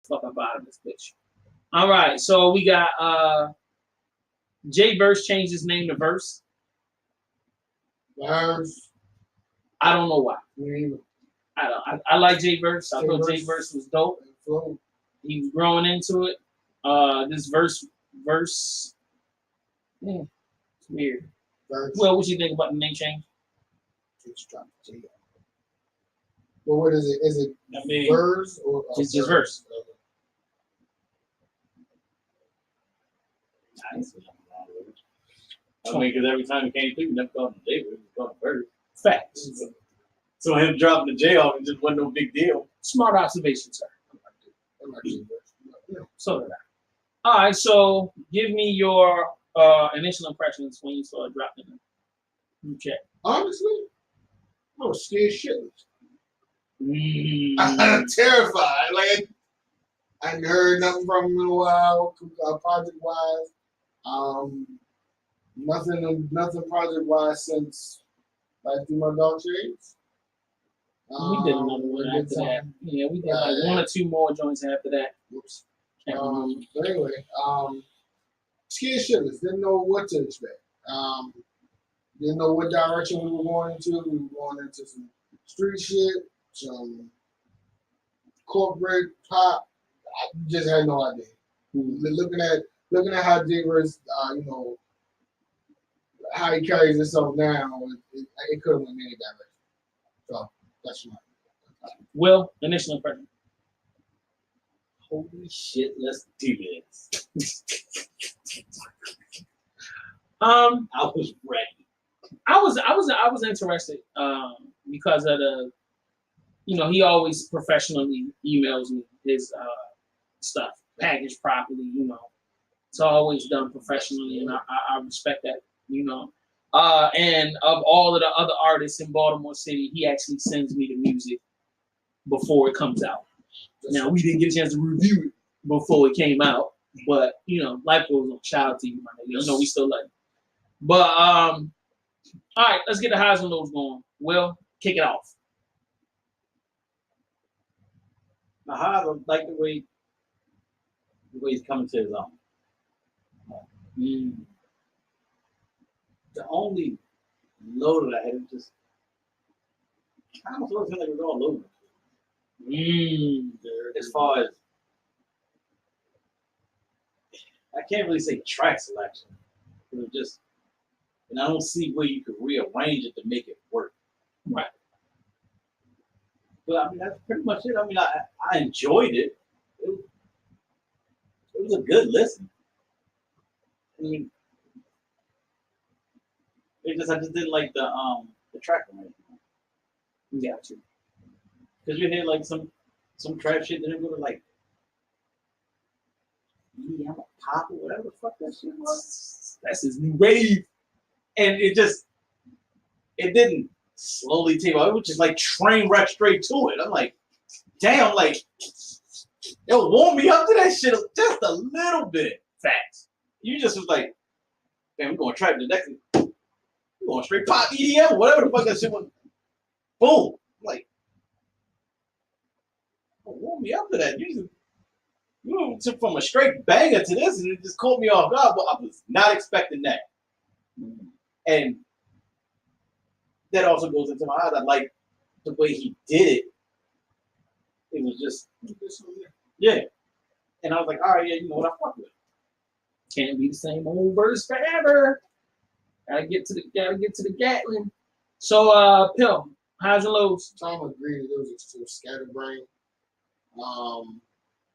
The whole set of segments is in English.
fuck up out of this bitch. All right, so we got Jay Verse changed his name to Verse. Verse. I don't know why. Me I like Jay Verse. I thought Verse. Jay Verse was dope. Flow. He was growing into it. This verse, yeah, it's weird. Verse. Well, what you think about the name change? Just drop the J. Well, what is it? Is it Verse or just Verse? Nice. I mean, because every time he came through, we never called him Jay, we called him Verse. Facts. So him dropping the J off, it just wasn't no big deal. Smart observation, sir. I'm not J Verse. So did I. All right, so give me your initial impressions when you started dropping them. You check. Honestly, I was scared shitless. Mm. I'm terrified. Like I hadn't heard nothing from him in a while, project wise. Nothing project wise since like through my dog shades. We did another one after that. Yeah, we did like one or two more joints after that. Whoops. But anyway, scared shitless. Didn't know what to expect. Didn't know what direction we were going into. We were going into some street shit, some corporate pop. I just had no idea. Looking at how Javer's, how he carries himself now, it could have went any direction. So that's my. Will, initial impression. Holy shit, let's do this. I was ready. I was interested because of the, he always professionally emails me his stuff packaged properly. It's always done professionally, and I respect that. And of all of the other artists in Baltimore City, he actually sends me the music before it comes out. Now, we didn't get a chance to review it before it came out, but life goes on. Shout out to you, my nigga. We still love you. But all right, let's get the highs and lows going. Will, kick it off. The highs, I like the way he's coming to his own. The only low that I had was just kind of feels like it was all over. As far as I can't really say track selection. It was just, and I don't see where you could rearrange it to make it work. Right. But I mean, that's pretty much it. I mean, I enjoyed it. It was a good listen. I mean, I just didn't like the track arrangement. Yeah, too. Because you hear like some trap shit, then it go to like, yeah, I'm a pop or whatever the fuck that shit was. That's his new wave. And it didn't slowly take off. It was just like train wreck straight to it. I'm like, damn, like, it warmed me up to that shit just a little bit. Facts. You just was like, damn, we're going to trap the next. We're going straight pop EDM, whatever the fuck that shit was. Boom. I'm like, warm me up to that. You took from a straight banger to this, and it just caught me off guard. But I was not expecting that. And that also goes into my eyes. I like the way he did it. It was just, yeah. And I was like, all right, yeah, you know what, I fuck with it. Can't be the same old verse forever. Gotta get to the Gatlin. So, Pill, highs and lows. Tom agreed it was a scatterbrain.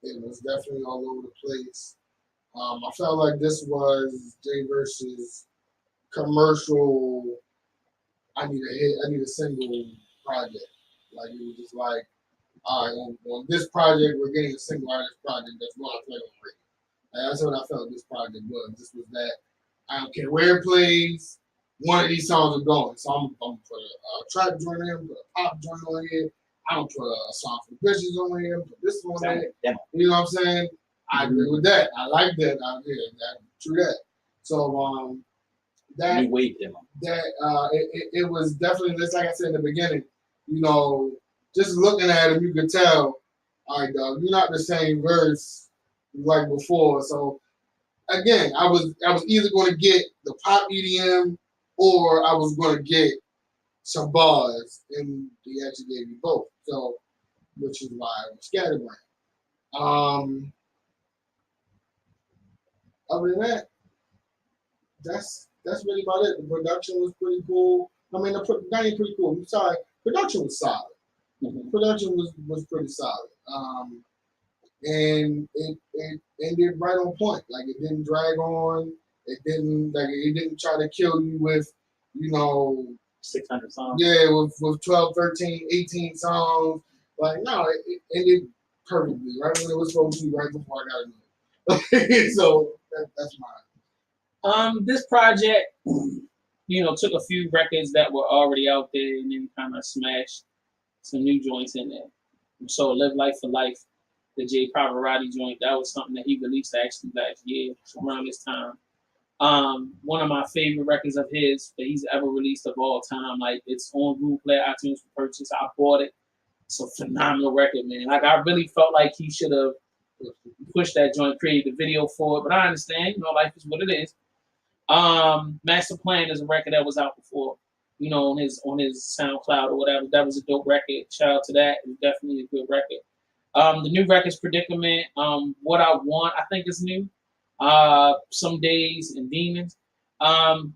It was definitely all over the place. I felt like this was Jay versus commercial. I need a hit. I need a single project. Like it was just like, all right, on this project, we're getting a single artist project. That's what I played on radio. That's what I felt this project was. This was that. I don't care where it plays. One of these songs are going. So I'm gonna put a trap joint in, put a pop joint on here. I don't put a song for bitches on here. Put this one on here. You know what I'm saying? I agree with that. I like that. True that. So that new wave demo. It was definitely just like I said in the beginning. Just looking at him, you could tell all right, dog, you're not the same verse like before. So again, I was either going to get the pop EDM or I was going to get some bars, and he actually gave me both. So, which is why I was Scatterbrain. Other than that, that's really about it. The production was pretty cool. I mean, not even pretty cool. I'm sorry, production was solid. Production was pretty solid. And it ended right on point. Like it didn't drag on. It didn't try to kill you with, 600 songs. Yeah, with 12, 13, 18 songs. Like no, it ended perfectly right when it was supposed to be, right before I got it. So that's mine. This project, took a few records that were already out there and then kind of smashed some new joints in there. So Live Life for Life, the J Pavarotti joint, that was something that he released actually last year around this time. One of my favorite records of his that he's ever released of all time. Like it's on Google Play, iTunes for purchase. I bought it. It's a phenomenal record, man. Like I really felt like he should have pushed that joint, created the video for it. But I understand, life is what it is. Master Plan is a record that was out before, on his SoundCloud or whatever. That was a dope record. Shout out to that. It was definitely a good record. The new record's Predicament. What I Want, I think is new. Some Days and Demons. I don't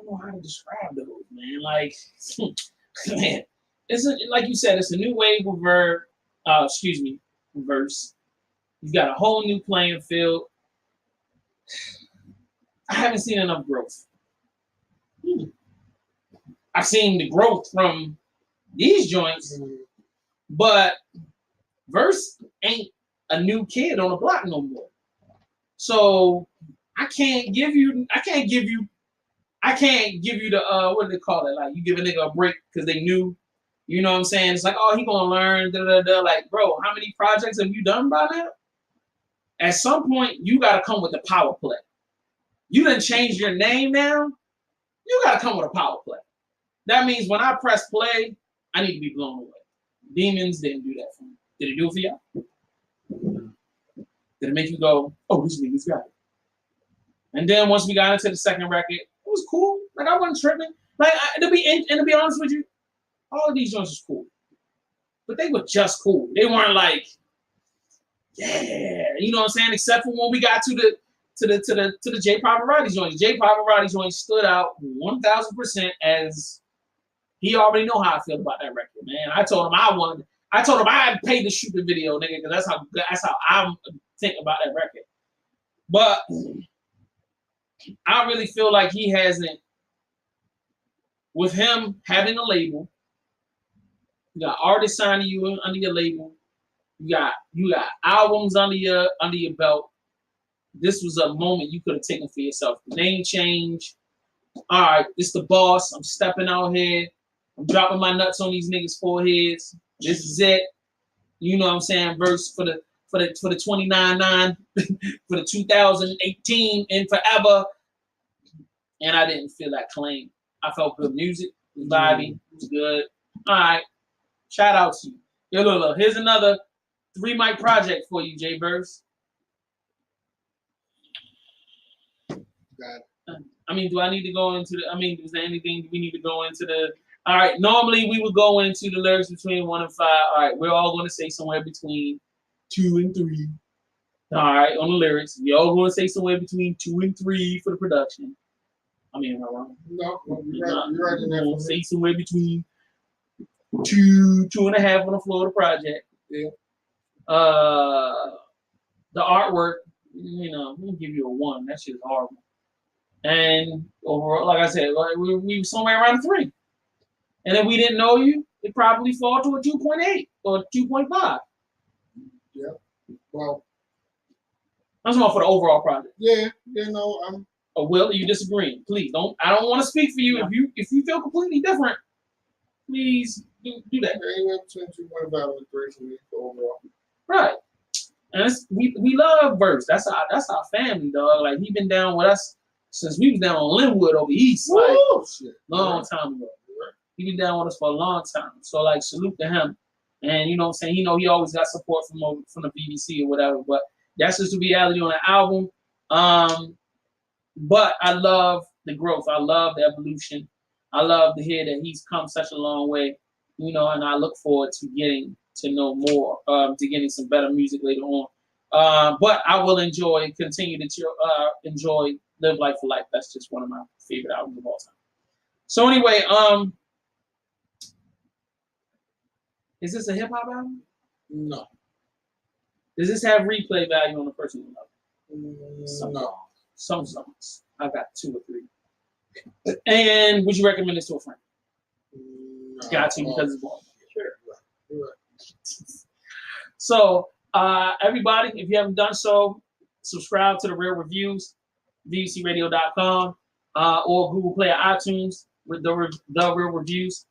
know how to describe those, man. Like, man, like you said, it's a new wave of verse. You've got a whole new playing field. I haven't seen enough growth. I've seen the growth from these joints, but Verse ain't a new kid on the block no more. So I can't give you the what do they call it? Like you give a nigga a break because they knew, you know what I'm saying? It's like, oh, he gonna learn, Like, bro, how many projects have you done by now? At some point, you gotta come with the power play. You done changed your name now. You gotta come with a power play. That means when I press play, I need to be blown away. Demons didn't do that for me. Did it do it for y'all? Did it make you go, oh, this nigga's got it? And then once we got into the second record, it was cool. Like I wasn't tripping. Like to be honest with you, all of these joints was cool, but they were just cool. They weren't like, yeah, you know what I'm saying? Except for when we got to the J Pavarotti joint. The J Pavarotti joint stood out 1,000% as he already know how I feel about that record, man. I told him I'd pay to shoot the video, nigga, because that's how I'm thinking about that record. But I really feel like he hasn't, with him having a label, you got artists signing you under your label, you got albums under your belt. This was a moment you could have taken for yourself. Name change. All right, this the boss. I'm stepping out here. I'm dropping my nuts on these niggas' foreheads. This is it. You know what I'm saying? Verse for the 29-9, for the 2018 and forever. And I didn't feel that claim. I felt good music. It was vibey. It was good. All right. Shout out to you. Yo, look. Here's another 3-mic project for you, J Verse. I mean, do I need to go into is there anything we need to go into all right, normally we would go into the lyrics between 1 and 5. All right, we're all going to say somewhere between 2 and 3. All right, on the lyrics. We all going to say somewhere between 2 and 3 for the production. I mean, am I wrong? No, you're right in there. Say somewhere between 2.5 on the floor of the project. Yeah. The artwork, we'll give you a 1. That shit is horrible. And overall, like I said, we were somewhere around 3. And if we didn't know you, it probably fall to a 2.8 or 2.5. Yeah. Well, that's more for the overall project. Yeah. Will, are you disagreeing? Please don't. I don't want to speak for you. Yeah. If you feel completely different, please do that. Anywhere between 2.5 and 3 for me overall. Right. And we love Verse. That's our family, dog. Like he been down with us since we was down on Linwood over east, long time ago. He been down with us for a long time. So like salute to him. And you know what I'm saying? He always got support from the BBC or whatever. But that's just the reality on the album. But I love the growth. I love the evolution. I love to hear that he's come such a long way, you know, and I look forward to getting to know more, to getting some better music later on. But I will continue to enjoy Live Life for Life. That's just one of my favorite albums of all time. So anyway, is this a hip hop album? No. Does this have replay value on a personal level? No. Some songs. I've got 2 or 3. And would you recommend this to a friend? No. Got to, because it's ball. Sure. You're right. So, everybody, if you haven't done so, subscribe to The Real Reviews, VUCRadio.com, or Google Play or iTunes with the Real Reviews.